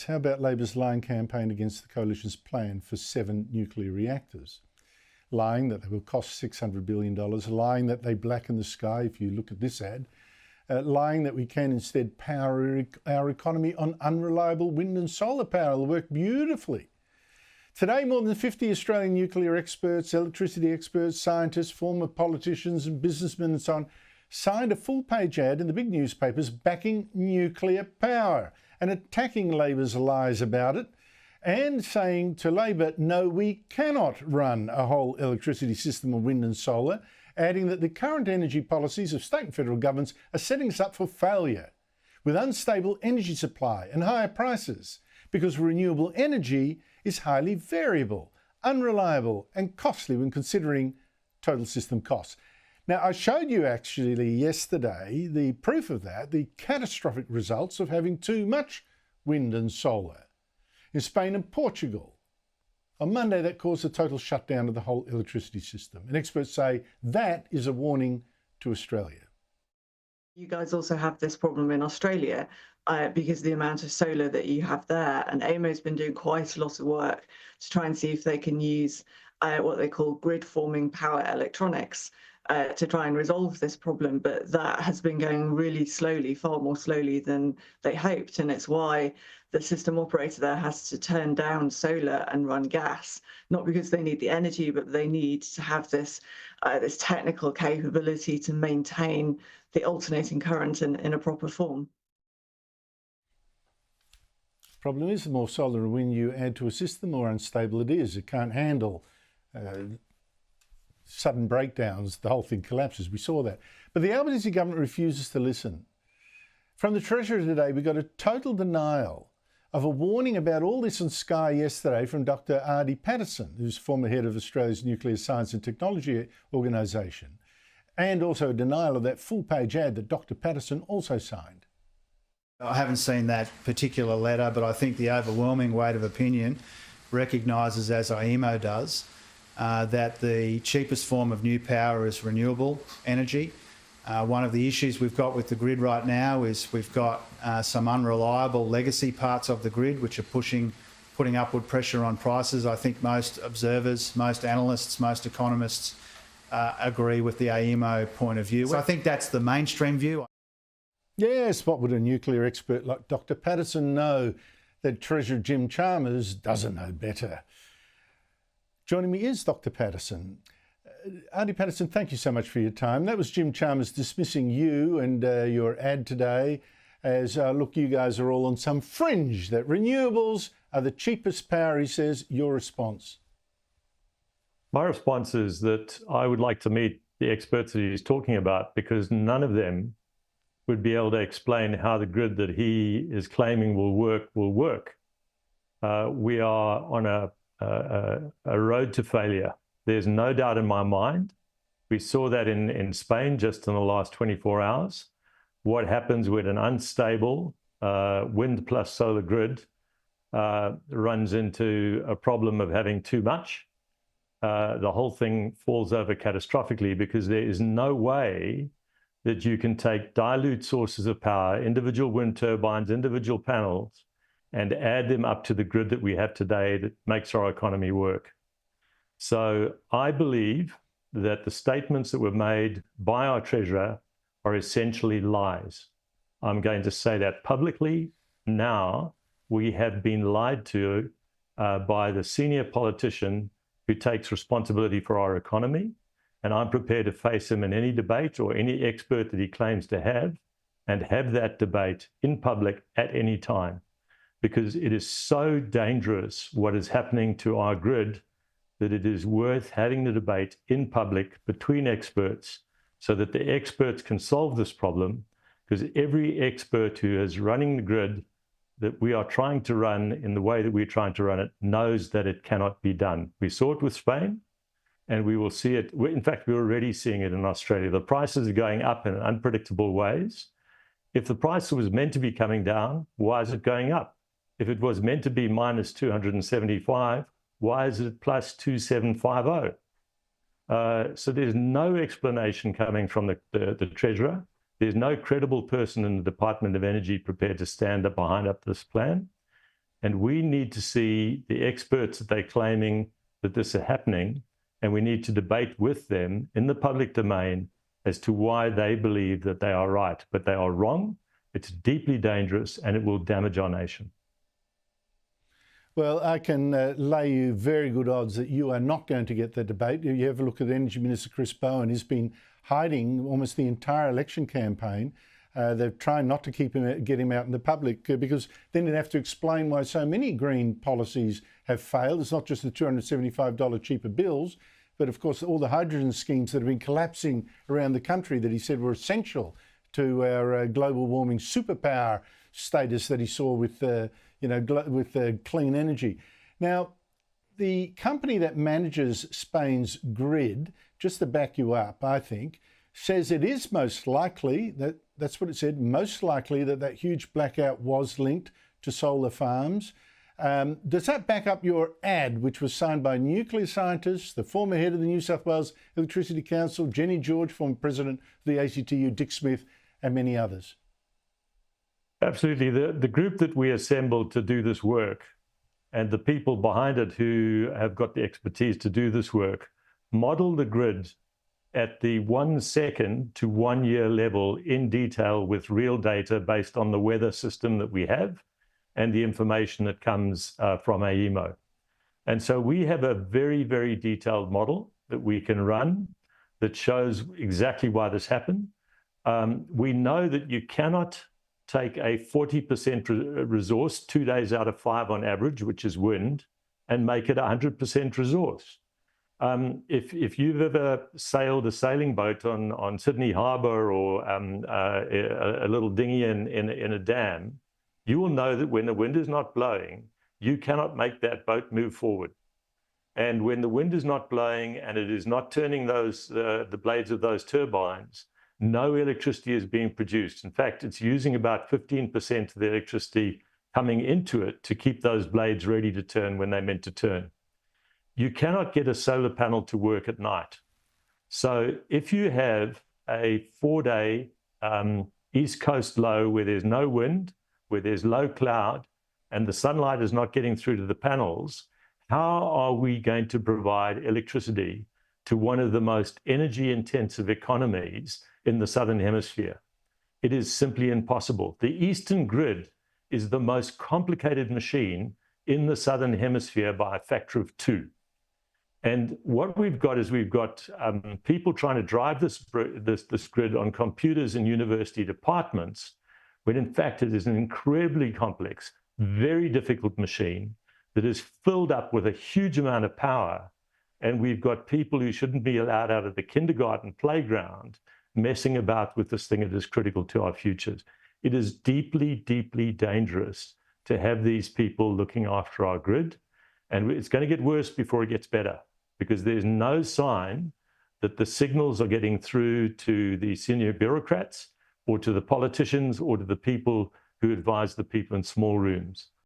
How about Labor's lying campaign against the coalition's plan for 7 nuclear reactors? Lying that they will cost $600 billion, lying that they blacken the sky if you look at this ad, lying that we can instead power our economy on unreliable wind and solar power. It'll work beautifully. Today, more than 50 Australian nuclear experts, electricity experts, scientists, former politicians and businessmen and so on signed a full-page ad in the big newspapers backing nuclear power and attacking Labor's lies about it and saying to Labor, no, we cannot run a whole electricity system of wind and solar, adding that the current energy policies of state and federal governments are setting us up for failure with unstable energy supply and higher prices because renewable energy is highly variable, unreliable and costly when considering total system costs. Now, I showed you actually yesterday the proof of that, the catastrophic results of having too much wind and solar in Spain and Portugal. On Monday, that caused a total shutdown of the whole electricity system. And experts say that is a warning to Australia. You guys also have this problem in Australia because of the amount of solar that you have there. And AEMO's been doing quite a lot of work to try and see if they can use what they call grid-forming power electronics to try and resolve this problem, but that has been going really slowly, far more slowly than they hoped, and it's why the system operator there has to turn down solar and run gas, not because they need the energy, but they need to have this this technical capability to maintain the alternating current in a proper form. Problem is, the more solar and wind you add to a system, the more unstable it is. It can't handle sudden breakdowns. The whole thing collapses. We saw that. But the Albanese government refuses to listen. From the Treasurer today, we got a total denial of a warning about all this on Sky yesterday from Dr. Patterson, who's former head of Australia's Nuclear Science and Technology Organisation, and also a denial of that full-page ad that Dr. Patterson also signed. I haven't seen that particular letter, but I think the overwhelming weight of opinion recognises, as AEMO does, that the cheapest form of new power is renewable energy. One of the issues we've got with the grid right now is we've got some unreliable legacy parts of the grid which are putting upward pressure on prices. I think most observers, most analysts, most economists agree with the AEMO point of view. So I think that's the mainstream view. Yes, what would a nuclear expert like Dr. Patterson know that Treasurer Jim Chalmers doesn't know better? Joining me is Dr. Patterson. Auntie Patterson, thank you so much for your time. That was Jim Chalmers dismissing you and your ad today as, look, you guys are all on some fringe, that renewables are the cheapest power, he says. Your response? My response is that I would like to meet the experts that he's talking about, because none of them would be able to explain how the grid that he is claiming will work. We are on a road to failure. There's no doubt in my mind. We saw that in Spain just in the last 24 hours. What happens when an unstable wind plus solar grid runs into a problem of having too much? The whole thing falls over catastrophically, because there is no way that you can take dilute sources of power, individual wind turbines, individual panels, and add them up to the grid that we have today that makes our economy work. So I believe that the statements that were made by our Treasurer are essentially lies. I'm going to say that publicly now. We have been lied to by the senior politician who takes responsibility for our economy, and I'm prepared to face him in any debate or any expert that he claims to have, and have that debate in public at any time, because it is so dangerous what is happening to our grid that it is worth having the debate in public between experts so that the experts can solve this problem, because every expert who is running the grid that we are trying to run in the way that we're trying to run it knows that it cannot be done. We saw it with Spain, and we will see it. In fact, we're already seeing it in Australia. The prices are going up in unpredictable ways. If the price was meant to be coming down, why is it going up? If it was meant to be minus 275, why is it plus 2750? So there's no explanation coming from the Treasurer. There's no credible person in the Department of Energy prepared to stand up behind this plan. And we need to see the experts that they're claiming that this is happening, and we need to debate with them in the public domain as to why they believe that they are right, but they are wrong. It's deeply dangerous, and it will damage our nation. Well, I can lay you very good odds that you are not going to get the debate. You have a look at Energy Minister Chris Bowen. He's been hiding almost the entire election campaign. They're trying not to get him out in the public because then you'd have to explain why so many green policies have failed. It's not just the $275 cheaper bills, but of course all the hydrogen schemes that have been collapsing around the country that he said were essential to our global warming superpower status that he saw with clean energy. Now, the company that manages Spain's grid, just to back you up, I think, says it is most likely, that's what it said, most likely that huge blackout was linked to solar farms. Does that back up your ad, which was signed by nuclear scientists, the former head of the New South Wales Electricity Council, Jenny George, former president of the ACTU, Dick Smith, and many others? Absolutely. The group that we assembled to do this work and the people behind it who have got the expertise to do this work model the grid at the 1 second to 1 year level in detail with real data based on the weather system that we have and the information that comes from AEMO. And so we have a very, very detailed model that we can run that shows exactly why this happened. We know that you cannot take a 40% resource 2 days out of 5 on average, which is wind, and make it 100% resource. If you've ever sailed a sailing boat on Sydney Harbour or a little dinghy in a dam, you will know that when the wind is not blowing, you cannot make that boat move forward. And when the wind is not blowing and it is not turning the blades of those turbines, no electricity is being produced. In fact, it's using about 15% of the electricity coming into it to keep those blades ready to turn when they're meant to turn. You cannot get a solar panel to work at night. So if you have a 4-day East Coast low where there's no wind, where there's low cloud, and the sunlight is not getting through to the panels, how are we going to provide electricity to one of the most energy-intensive economies in the Southern Hemisphere? It is simply impossible. The Eastern grid is the most complicated machine in the Southern Hemisphere by a factor of 2. And what we've got is we've got people trying to drive this grid on computers in university departments, when in fact it is an incredibly complex, very difficult machine that is filled up with a huge amount of power. And we've got people who shouldn't be allowed out of the kindergarten playground messing about with this thing that is critical to our futures. It is deeply, deeply dangerous to have these people looking after our grid. And it's going to get worse before it gets better, because there's no sign that the signals are getting through to the senior bureaucrats or to the politicians or to the people who advise the people in small rooms.